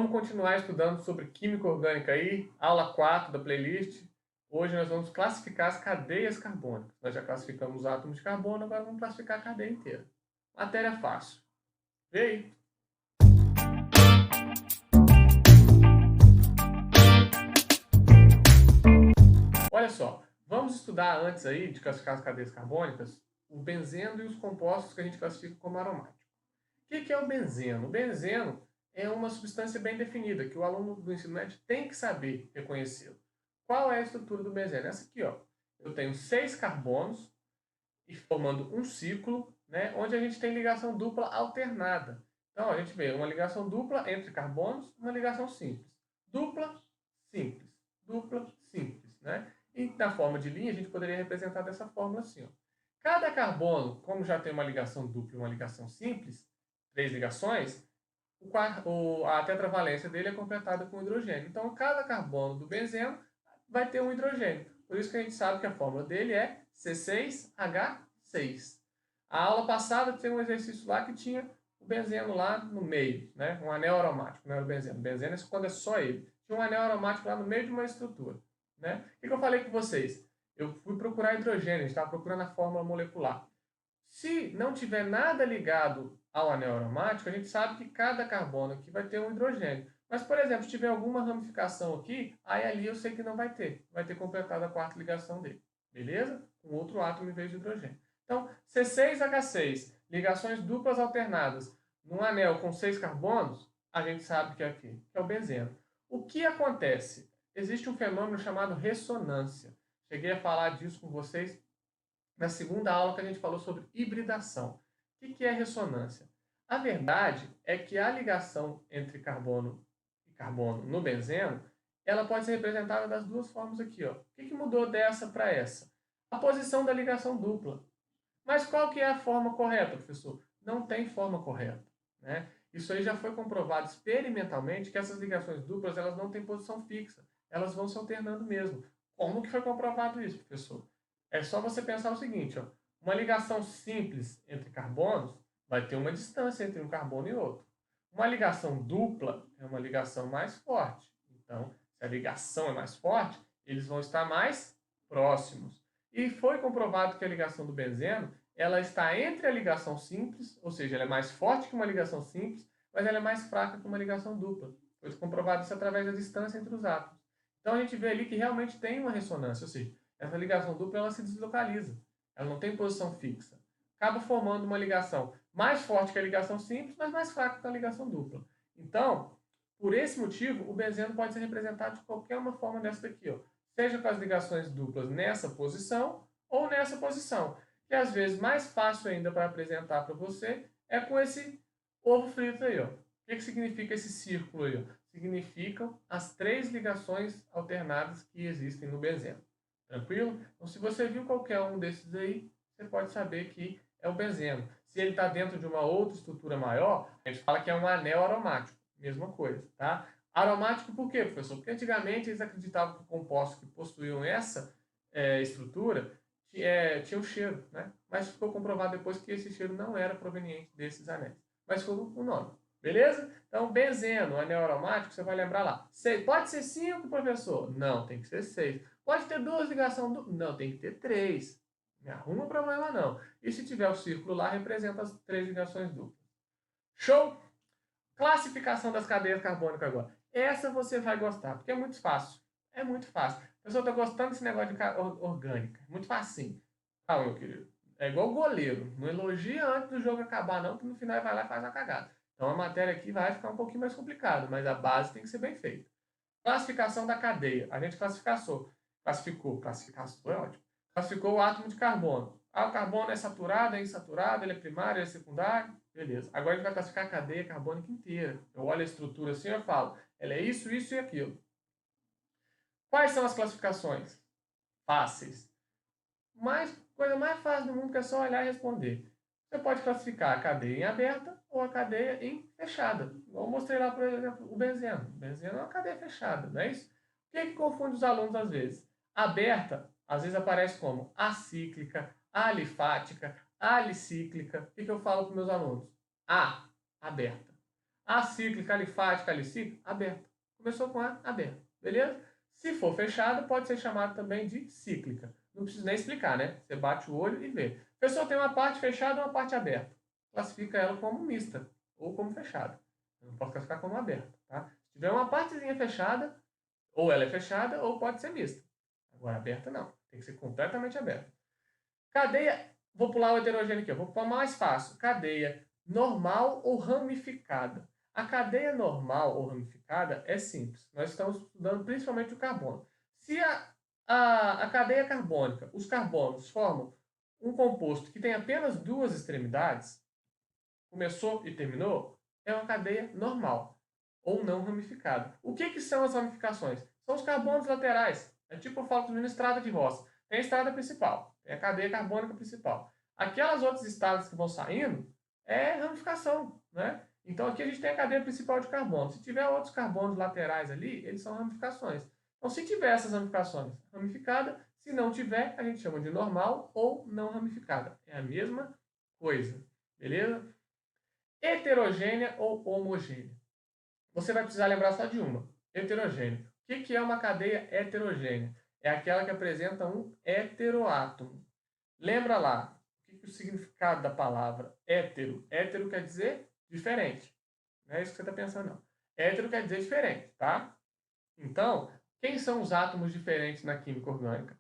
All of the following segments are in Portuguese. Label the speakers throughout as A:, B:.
A: Vamos continuar estudando sobre química orgânica aí, aula 4 da playlist. Hoje nós vamos classificar as cadeias carbônicas. Nós já classificamos os átomos de carbono, agora vamos classificar a cadeia inteira. Matéria fácil. Vê aí. Olha só, vamos estudar antes aí de classificar as cadeias carbônicas, o benzeno e os compostos que a gente classifica como aromáticos. O que é o benzeno? O benzeno é uma substância bem definida, que o aluno do ensino médio tem que saber reconhecê-lo. Qual é a estrutura do benzeno? Essa aqui, ó. Eu tenho 6 carbonos e formando um ciclo, né, onde a gente tem ligação dupla alternada. Então, a gente vê uma ligação dupla entre carbonos, uma ligação simples. Dupla, simples. Dupla, simples. Né? E na forma de linha, a gente poderia representar dessa forma assim. Ó. Cada carbono, como já tem uma ligação dupla e uma ligação simples, 3 ligações, a tetravalência dele é completada com hidrogênio. Então, cada carbono do benzeno vai ter um hidrogênio. Por isso que a gente sabe que a fórmula dele é C6H6. A aula passada tem um exercício lá que tinha o benzeno lá no meio, né? Um anel aromático, não era o benzeno. O benzeno é quando é só ele. Tinha um anel aromático lá no meio de uma estrutura. Né? O que eu falei com vocês? Eu fui procurar hidrogênio, a gente estava procurando a fórmula molecular. Se não tiver nada ligado ao anel aromático, a gente sabe que cada carbono aqui vai ter um hidrogênio. Mas, por exemplo, se tiver alguma ramificação aqui, aí ali eu sei que não vai ter. Vai ter completado a quarta ligação dele. Beleza? Com outro átomo em vez de hidrogênio. Então, C6H6, ligações duplas alternadas, num anel com 6 carbonos, a gente sabe que é aqui, que é o benzeno. O que acontece? Existe um fenômeno chamado ressonância. Cheguei a falar disso com vocês na segunda aula que a gente falou sobre hibridação. O que é ressonância? A verdade é que a ligação entre carbono e carbono no benzeno, ela pode ser representada das duas formas aqui. Ó. O que mudou dessa para essa? A posição da ligação dupla. Mas qual que é a forma correta, professor? Não tem forma correta. Né? Isso aí já foi comprovado experimentalmente que essas ligações duplas elas não têm posição fixa. Elas vão se alternando mesmo. Como que foi comprovado isso, professor? É só você pensar o seguinte, ó, uma ligação simples entre carbonos vai ter uma distância entre um carbono e outro. Uma ligação dupla é uma ligação mais forte. Então, se a ligação é mais forte, eles vão estar mais próximos. E foi comprovado que a ligação do benzeno ela está entre a ligação simples, ou seja, ela é mais forte que uma ligação simples, mas ela é mais fraca que uma ligação dupla. Foi comprovado isso através da distância entre os átomos. Então, a gente vê ali que realmente tem uma ressonância, ou seja, essa ligação dupla ela se deslocaliza. Ela não tem posição fixa. Acaba formando uma ligação mais forte que a ligação simples, mas mais fraca que a ligação dupla. Então, por esse motivo, o benzeno pode ser representado de qualquer uma forma dessa daqui. Ó. Seja com as ligações duplas nessa posição ou nessa posição. Que às vezes mais fácil ainda para apresentar para você é com esse ovo frito aí. Ó. O que significa esse círculo aí? Ó? Significam as 3 ligações alternadas que existem no benzeno. Tranquilo? Então, se você viu qualquer um desses aí, você pode saber que é o benzeno. Se ele está dentro de uma outra estrutura maior, a gente fala que é um anel aromático. Mesma coisa, tá? Aromático por quê, professor? Porque antigamente eles acreditavam que compostos que possuíam essa estrutura tinham cheiro, né? Mas ficou comprovado depois que esse cheiro não era proveniente desses anéis. Mas ficou o nome. Beleza? Então, benzeno, anel aromático, você vai lembrar lá. Pode ser 5, professor? Não, tem que ser 6. Pode ter 2 ligações duplas? Não, tem que ter 3. Não arruma problema não. E se tiver o círculo lá, representa as 3 ligações duplas. Show? Classificação das cadeias carbônicas agora. Essa você vai gostar, porque é muito fácil. É muito fácil. A pessoa está gostando desse negócio de orgânica. Muito facinho. Calma, meu querido. É igual o goleiro. Não elogia antes do jogo acabar, não, que no final vai lá e faz uma cagada. Então a matéria aqui vai ficar um pouquinho mais complicada, mas a base tem que ser bem feita. Classificação da cadeia. A gente classificou é ótimo. Classificou o átomo de carbono. Ah, o carbono é saturado, é insaturado, ele é primário, ele é secundário. Beleza. Agora a gente vai classificar a cadeia carbônica inteira. Eu olho a estrutura assim e eu falo, ela é isso, isso e aquilo. Quais são as classificações? Fáceis. Coisa mais fácil do mundo que é só olhar e responder. Você pode classificar a cadeia em aberta ou a cadeia em fechada. Eu mostrei lá, por exemplo, o benzeno. O benzeno é uma cadeia fechada, não é isso? O que confunde os alunos às vezes? Aberta, às vezes aparece como acíclica, alifática, alicíclica. O que eu falo para os meus alunos? A, aberta. Acíclica, alifática, alicíclica, aberta. Começou com A, aberta. Beleza? Se for fechada, pode ser chamada também de cíclica. Não preciso nem explicar, né? Você bate o olho e vê. A pessoa tem uma parte fechada e uma parte aberta. Classifica ela como mista ou como fechada. Eu não posso classificar como aberta, tá? Se tiver uma partezinha fechada, ou ela é fechada ou pode ser mista. Agora, aberta não. Tem que ser completamente aberta. Cadeia, vou pular o heterogêneo aqui, vou pular mais fácil. Cadeia normal ou ramificada. A cadeia normal ou ramificada é simples. Nós estamos estudando principalmente o carbono. Se a cadeia carbônica, os carbonos formam um composto que tem apenas duas extremidades, começou e terminou, é uma cadeia normal ou não ramificada. O que são as ramificações? São os carbonos laterais. É tipo eu falo com estrada de roça. Tem a estrada principal, tem a cadeia carbônica principal. Aquelas outras estradas que vão saindo é ramificação, né? Então aqui a gente tem a cadeia principal de carbono. Se tiver outros carbonos laterais ali, eles são ramificações. Então se tiver essas ramificações ramificada, se não tiver, a gente chama de normal ou não ramificada. É a mesma coisa, beleza? Heterogênea ou homogênea. Você vai precisar lembrar só de uma. Heterogênea. O que é uma cadeia heterogênea? É aquela que apresenta um heteroátomo. Lembra lá, o que é o significado da palavra hétero? Hétero quer dizer diferente. Não é isso que você está pensando, não. Hétero quer dizer diferente, tá? Então, quem são os átomos diferentes na química orgânica?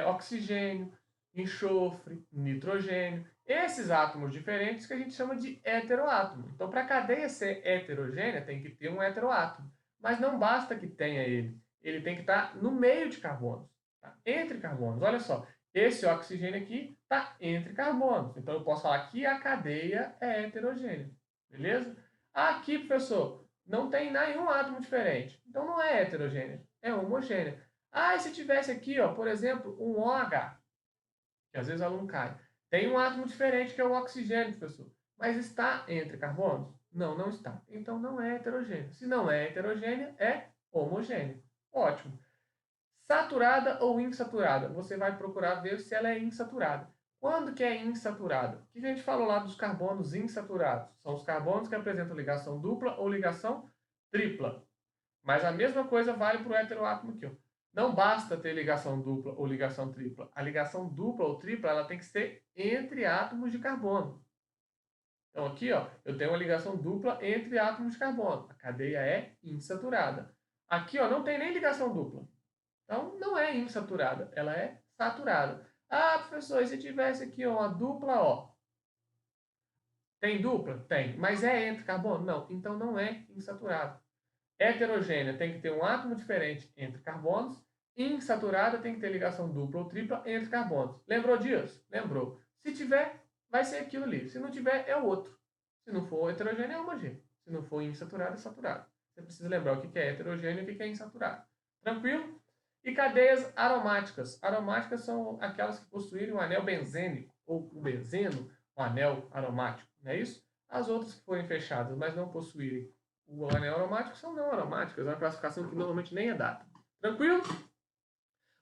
A: Oxigênio, enxofre, nitrogênio. Esses átomos diferentes que a gente chama de heteroátomo. Então, para a cadeia ser heterogênea, tem que ter um heteroátomo. Mas não basta que tenha ele. Ele tem que estar no meio de carbonos. Tá? Entre carbonos. Olha só, esse oxigênio aqui está entre carbonos. Então, eu posso falar que a cadeia é heterogênea. Beleza? Aqui, professor, não tem nenhum átomo diferente. Então, não é heterogênea, é homogênea. Ah, e se tivesse aqui, ó, por exemplo, um OH, que às vezes o aluno cai. Tem um átomo diferente que é o oxigênio, professor. Mas está entre carbonos? Não, não está. Então não é heterogênea. Se não é heterogênea, é homogênea. Ótimo. Saturada ou insaturada? Você vai procurar ver se ela é insaturada. Quando que é insaturada? O que a gente falou lá dos carbonos insaturados? São os carbonos que apresentam ligação dupla ou ligação tripla. Mas a mesma coisa vale para o heteroátomo aqui. Ó. Não basta ter ligação dupla ou ligação tripla. A ligação dupla ou tripla ela tem que ser entre átomos de carbono. Então aqui ó, eu tenho uma ligação dupla entre átomos de carbono. A cadeia é insaturada. Aqui ó, não tem nem ligação dupla. Então não é insaturada, ela é saturada. Ah, professor, e se tivesse aqui ó, uma dupla ó? Tem dupla? Tem. Mas é entre carbono? Não. Então não é insaturada. Heterogênea tem que ter um átomo diferente entre carbonos. Insaturada tem que ter ligação dupla ou tripla entre carbonos. Lembrou disso? Lembrou. Se tiver, vai ser aquilo ali. Se não tiver, é o outro. Se não for heterogêneo, é homogêneo. Se não for insaturado, é saturado. Você precisa lembrar o que é heterogêneo e o que é insaturado. Tranquilo? E cadeias aromáticas. Aromáticas são aquelas que possuírem um anel benzênico, ou o benzeno, um anel aromático. Não é isso? As outras que forem fechadas, mas não possuírem o anel aromático são não aromáticas, é uma classificação que normalmente nem é dada. Tranquilo?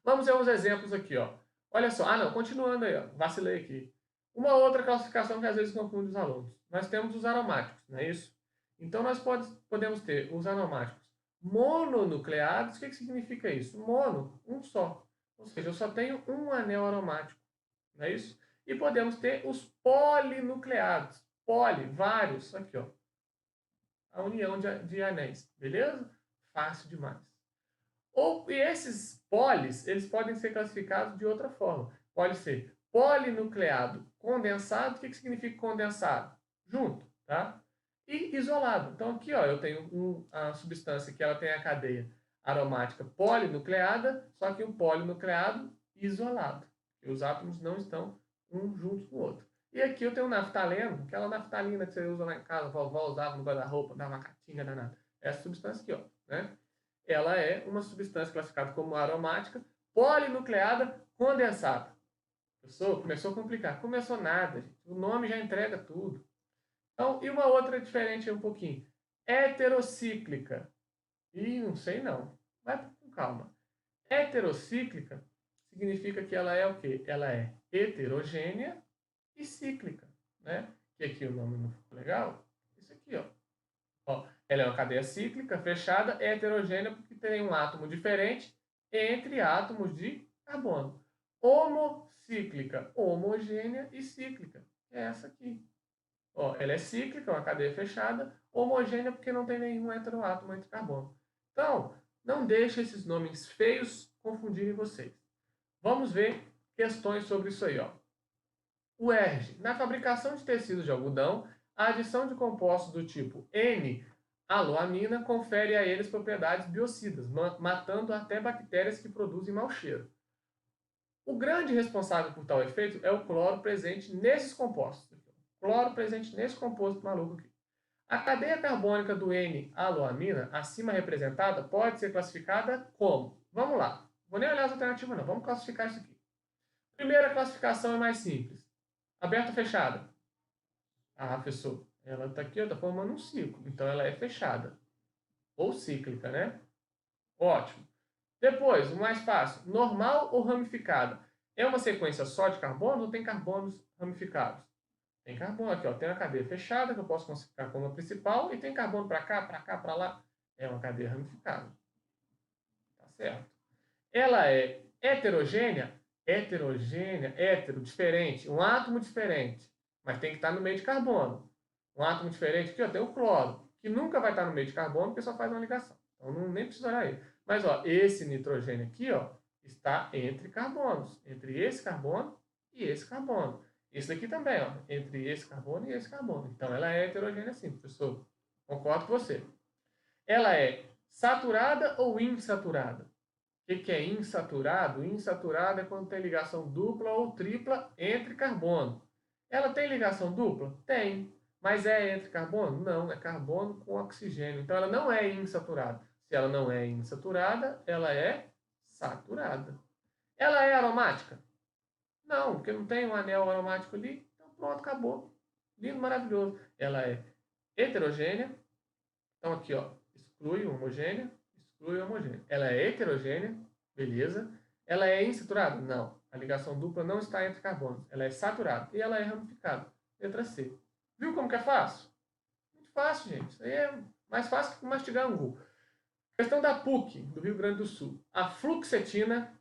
A: Vamos ver uns exemplos aqui, ó. Olha só, não, continuando aí, ó, vacilei aqui. Uma outra classificação que às vezes confunde os alunos. Nós temos os aromáticos, não é isso? Então nós podemos ter os aromáticos mononucleados. O que significa isso? Mono, um só. Ou seja, eu só tenho um anel aromático, não é isso? E podemos ter os polinucleados. Poli, vários, aqui ó, a união de anéis, beleza? Fácil demais. E esses polis, eles podem ser classificados de outra forma. Pode ser polinucleado condensado. O que significa condensado? Junto, tá? E isolado. Então aqui, ó, eu tenho a substância que ela tem a cadeia aromática polinucleada, só que um polinucleado isolado. E os átomos não estão um junto com o outro. E aqui eu tenho naftaleno, aquela naftalina que você usa lá em casa, a vovó usava no guarda-roupa, dava uma catinga danada. Essa substância aqui, ó, né? Ela é uma substância classificada como aromática, polinucleada, condensada. Professor, começou a complicar. Começou nada, gente. O nome já entrega tudo. Então, e uma outra diferente um pouquinho. Heterocíclica. Ih, não sei não. Vai com calma. Heterocíclica significa que ela é o quê? Ela é heterogênea e cíclica, né? Que aqui o nome não ficou legal. Isso aqui, ó. Ela é uma cadeia cíclica, fechada, heterogênea, porque tem um átomo diferente entre átomos de carbono. Homocíclica, homogênea e cíclica. É essa aqui. Ó, ela é cíclica, uma cadeia fechada, homogênea porque não tem nenhum heteroátomo entre carbono. Então, não deixe esses nomes feios confundirem vocês. Vamos ver questões sobre isso aí. Ó. O ERG. Na fabricação de tecidos de algodão, a adição de compostos do tipo N-aloamina confere a eles propriedades biocidas, matando até bactérias que produzem mau cheiro. O grande responsável por tal efeito é o cloro presente nesses compostos. Cloro presente nesse composto maluco aqui. A cadeia carbônica do N-aloamina, acima representada, pode ser classificada como? Vamos lá. Vou nem olhar as alternativas não, vamos classificar isso aqui. Primeira classificação é mais simples. Aberta ou fechada? Ah, professor, ela está aqui, está formando um ciclo, então ela é fechada. Ou cíclica, né? Ótimo. Depois, o mais fácil, normal ou ramificada? É uma sequência só de carbonos ou tem carbonos ramificados? Tem carbono aqui, ó. Tem uma cadeia fechada, que eu posso classificar como a principal, e tem carbono para cá, para lá. É uma cadeia ramificada. Tá certo? Ela é heterogênea? Heterogênea, hétero, diferente. Um átomo diferente. Mas tem que estar no meio de carbono. Um átomo diferente aqui, ó, tem o cloro, que nunca vai estar no meio de carbono, porque só faz uma ligação. Então não nem precisa olhar ele. Mas ó, esse nitrogênio aqui, ó, está entre carbonos. Entre esse carbono e esse carbono. Esse daqui também, ó, entre esse carbono e esse carbono. Então ela é heterogênea sim, professor. Concordo com você. Ela é saturada ou insaturada? O que é insaturado? Insaturado é quando tem ligação dupla ou tripla entre carbono. Ela tem ligação dupla? Tem. Mas é entre carbono? Não, é carbono com oxigênio. Então ela não é insaturada. Se ela não é insaturada, ela é saturada. Ela é aromática? Não, porque não tem um anel aromático ali. Então pronto, acabou. Lindo, maravilhoso. Ela é heterogênea. Então aqui, ó, exclui o homogêneo, exclui o homogêneo. Ela é heterogênea, beleza. Ela é insaturada? Não. A ligação dupla não está entre carbonos. Ela é saturada e ela é ramificada. Letra C. Viu como que é fácil? Muito fácil, gente. Isso aí é mais fácil que mastigar angu. Questão da PUC, do Rio Grande do Sul. A fluoxetina,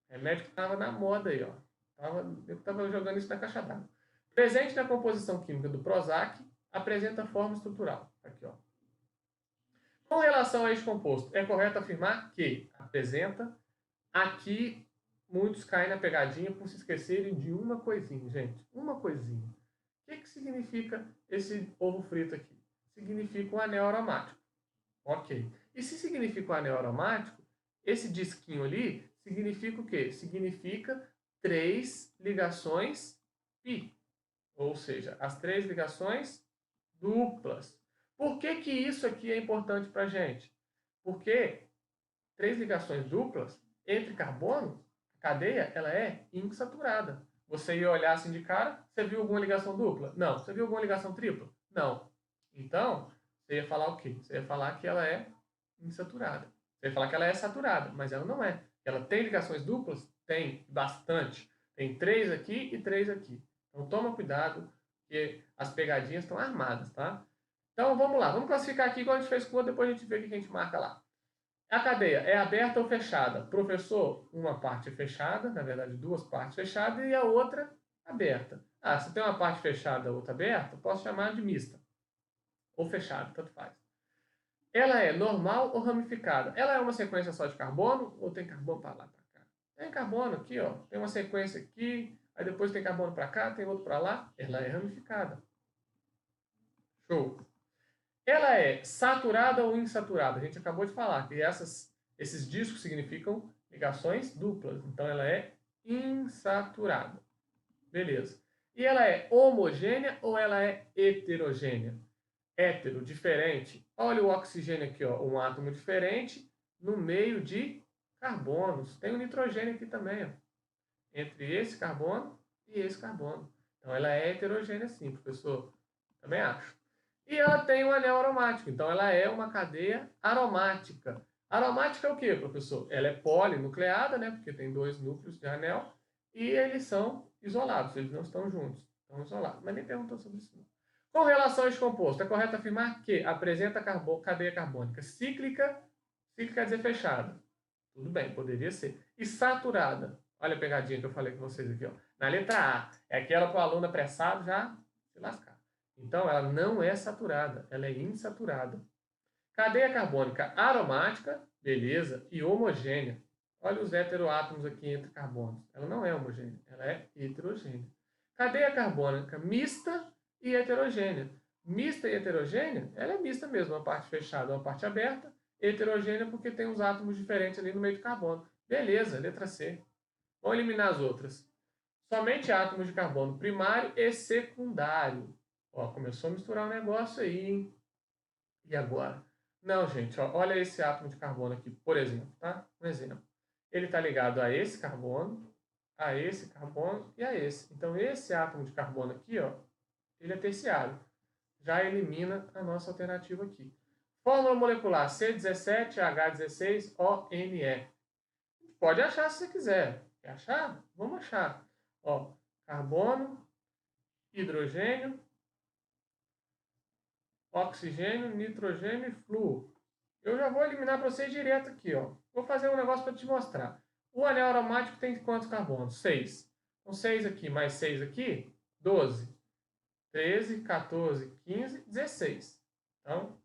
A: remédio que estava na moda aí, ó. Eu estava jogando isso na caixa d'água. Presente na composição química do Prozac, apresenta forma estrutural. Aqui, ó. Com relação a este composto, é correto afirmar que apresenta. Aqui, muitos caem na pegadinha por se esquecerem de uma coisinha, gente. Uma coisinha. O que significa esse ovo frito aqui? Significa um anel aromático. Ok. E se significa um anel aromático, esse disquinho ali significa o quê? Significa 3 ligações pi. Ou seja, as 3 ligações duplas. Por que isso aqui é importante para a gente? Porque 3 ligações duplas entre carbonos, a cadeia ela é insaturada. Você ia olhar assim de cara, você viu alguma ligação dupla? Não. Você viu alguma ligação tripla? Não. Então, você ia falar o quê? Você ia falar que ela é insaturada. Você ia falar que ela é saturada, mas ela não é. Ela tem ligações duplas? Tem, bastante. Tem 3 aqui e 3 aqui. Então toma cuidado, que as pegadinhas estão armadas, tá? Então vamos lá, vamos classificar aqui igual a gente fez com o outro, depois a gente vê o que a gente marca lá. A cadeia é aberta ou fechada? Professor, uma parte é fechada, na verdade 2 partes fechadas e a outra aberta. Ah, se tem uma parte fechada e outra aberta, posso chamar de mista. Ou fechada, tanto faz. Ela é normal ou ramificada? Ela é uma sequência só de carbono ou tem carbono para lá, para cá? Tem carbono aqui, ó. Tem uma sequência aqui, aí depois tem carbono para cá, tem outro para lá. Ela é ramificada. Show. Ela é saturada ou insaturada? A gente acabou de falar que esses discos significam ligações duplas. Então ela é insaturada. Beleza. E ela é homogênea ou ela é heterogênea? Hétero, diferente. Olha o oxigênio aqui, ó, um átomo diferente no meio de carbonos. Tem o nitrogênio aqui também, ó, entre esse carbono e esse carbono. Então ela é heterogênea sim, professor. Também acho. E ela tem um anel aromático, então ela é uma cadeia aromática. Aromática é o que, professor? Ela é polinucleada, né, porque tem 2 núcleos de anel, e eles são isolados, eles não estão juntos, estão isolados. Mas nem perguntou sobre isso não. Com relação a este composto, é correto afirmar que apresenta cadeia carbônica cíclica, cíclica quer dizer fechada. Tudo bem, poderia ser. E saturada. Olha a pegadinha que eu falei com vocês aqui. Ó. Na letra A, é aquela para o aluno apressado já se lascar. Então, ela não é saturada, ela é insaturada. Cadeia carbônica aromática, beleza, e homogênea. Olha os heteroátomos aqui entre carbonos. Ela não é homogênea, ela é heterogênea. Cadeia carbônica mista e heterogênea. Mista e heterogênea, ela é mista mesmo, uma parte fechada, uma parte aberta. Heterogênea porque tem uns átomos diferentes ali no meio do carbono. Beleza, letra C. Vamos eliminar as outras. Somente átomos de carbono primário e secundário. Ó, começou a misturar o negócio aí, hein? E agora? Não, gente, ó, olha esse átomo de carbono aqui, por exemplo, tá? Um exemplo. Ele está ligado a esse carbono e a esse. Então, esse átomo de carbono aqui, ó, ele é terciário. Já elimina a nossa alternativa aqui. Fórmula molecular C17H16ONE. Pode achar se você quiser. Quer achar? Vamos achar. Ó, carbono, hidrogênio, oxigênio, nitrogênio e flúor. Eu já vou eliminar para vocês direto aqui, ó. Vou fazer um negócio para te mostrar. O anel aromático tem quantos carbonos? 6. Então, 6 aqui mais 6 aqui, 12. 13, 14, 15, 16. Então,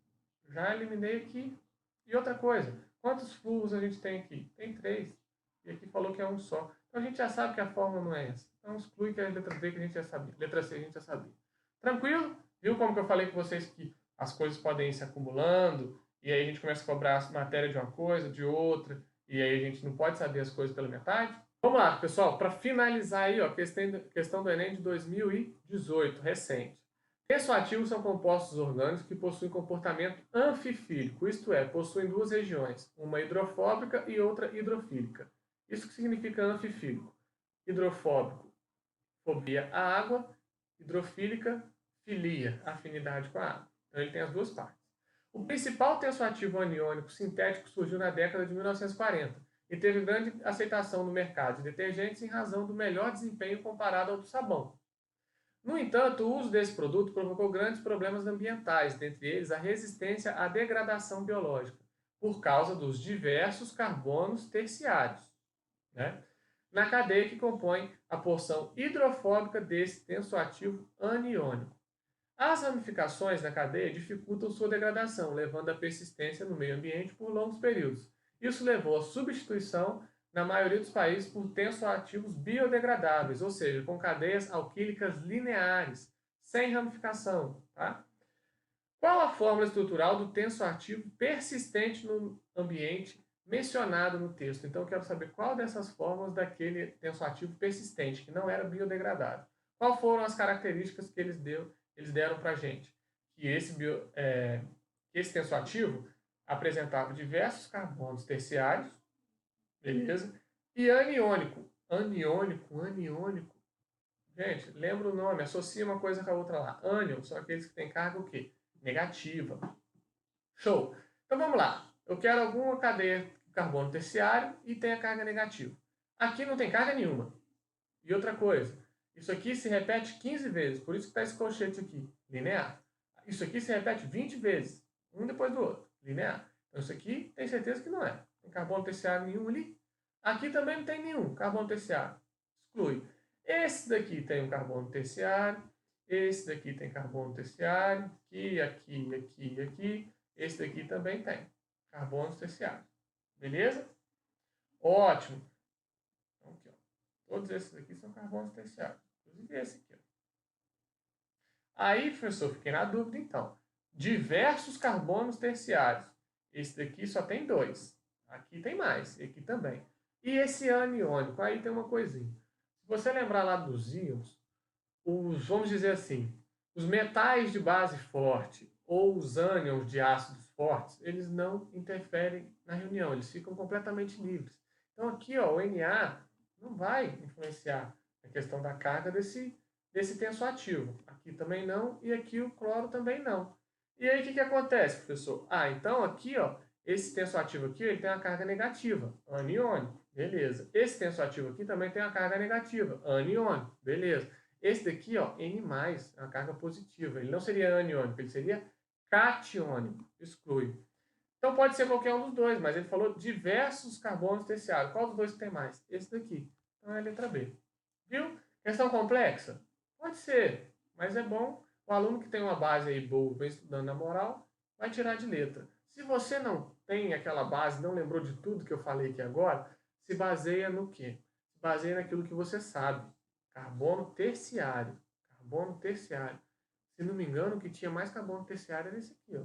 A: já eliminei aqui. E outra coisa, quantos flúoros a gente tem aqui? Tem 3. E aqui falou que é um só. Então, a gente já sabe que a fórmula não é essa. Então, exclui que é a letra B que a gente já sabia. Letra C a gente já sabia. Tranquilo? Viu como que eu falei com vocês que as coisas podem ir se acumulando, e aí a gente começa a cobrar a matéria de uma coisa, de outra, e aí a gente não pode saber as coisas pela metade? Vamos lá, pessoal, para finalizar aí, ó, questão do Enem de 2018, recente. Tensoativos são compostos orgânicos que possuem comportamento anfifílico, isto é, possuem duas regiões, uma hidrofóbica e outra hidrofílica. Isso que significa anfifílico. Hidrofóbico, fobia à água, hidrofílica, filia, afinidade com a água. Então ele tem as duas partes. O principal tensoativo aniônico sintético surgiu na década de 1940 e teve grande aceitação no mercado de detergentes em razão do melhor desempenho comparado ao do sabão. No entanto, o uso desse produto provocou grandes problemas ambientais, dentre eles a resistência à degradação biológica, por causa dos diversos carbonos terciários, né? Na cadeia que compõe a porção hidrofóbica desse tensoativo aniônico. As ramificações na cadeia dificultam sua degradação, levando à persistência no meio ambiente por longos períodos. Isso levou à substituição, na maioria dos países, por tensoativos biodegradáveis, ou seja, com cadeias alquílicas lineares, sem ramificação. Tá? Qual a fórmula estrutural do tensoativo persistente no ambiente mencionado no texto? Então, eu quero saber qual dessas fórmulas daquele tensoativo persistente, que não era biodegradável. Quais foram as características que eles deram para a gente? Que esse tensoativo apresentava diversos carbonos terciários, beleza? E aniônico. Aniônico. Gente, lembra o nome, associa uma coisa com a outra lá. Ânion são aqueles que têm carga o quê? Negativa. Show! Então vamos lá. Eu quero alguma cadeia de carbono terciário e tenha carga negativa. Aqui não tem carga nenhuma. E outra coisa, isso aqui se repete 15 vezes, por isso que está esse colchete aqui, linear. Isso aqui se repete 20 vezes, um depois do outro, linear. Então isso aqui tem certeza que não é. Tem carbono terciário nenhum ali. Aqui também não tem nenhum carbono terciário. Exclui. Esse daqui tem um carbono terciário. Esse daqui tem carbono terciário. Aqui. Esse daqui também tem carbonos terciários. Beleza? Ótimo. Então, aqui, ó. Todos esses aqui são carbonos terciários. Inclusive esse aqui. Ó. Aí, professor, fiquei na dúvida então. Diversos carbonos terciários. Esse daqui só tem 2. Aqui tem mais. E aqui também. E esse aniônico? Aí tem uma coisinha. Se você lembrar lá dos íons, vamos dizer assim, os metais de base forte ou os ânions de ácidos fortes, eles não interferem na reunião. Eles ficam completamente livres. Então aqui, ó, o Na não vai influenciar a questão da carga desse tensoativo. Aqui também não, e aqui o cloro também não. E aí o que acontece, professor? Então aqui, ó, esse tensoativo aqui, ele tem uma carga negativa, aniônico, beleza. Esse tensoativo aqui também tem uma carga negativa, aniônico, beleza. Esse daqui, ó, N+, é uma carga positiva. Ele não seria aniônico, ele seria catiônico. Exclui. Então pode ser qualquer um dos dois, mas ele falou diversos carbonos terciários. Qual dos dois que tem mais? Esse daqui. Então é a letra B. Viu? Questão complexa? Pode ser, mas é bom. O aluno que tem uma base aí boa, vem estudando na moral, vai tirar de letra. Se você não tem aquela base, não lembrou de tudo que eu falei aqui agora, se baseia no quê? Se baseia naquilo que você sabe. Carbono terciário. Carbono terciário. Se não me engano, o que tinha mais carbono terciário era esse aqui, ó.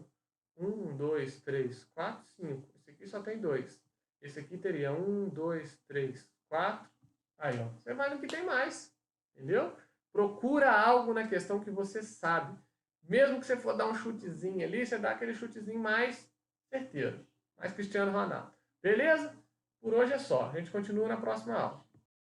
A: 1, 2, 3, 4, 5. Esse aqui só tem 2. Esse aqui teria 1, 2, 3, 4. Aí, ó. Você vai no que tem mais. Entendeu? Procura algo na questão que você sabe. Mesmo que você for dar um chutezinho ali, você dá aquele chutezinho mais certeiro. Mais Cristiano Ronaldo. Beleza? Por hoje é só. A gente continua na próxima aula.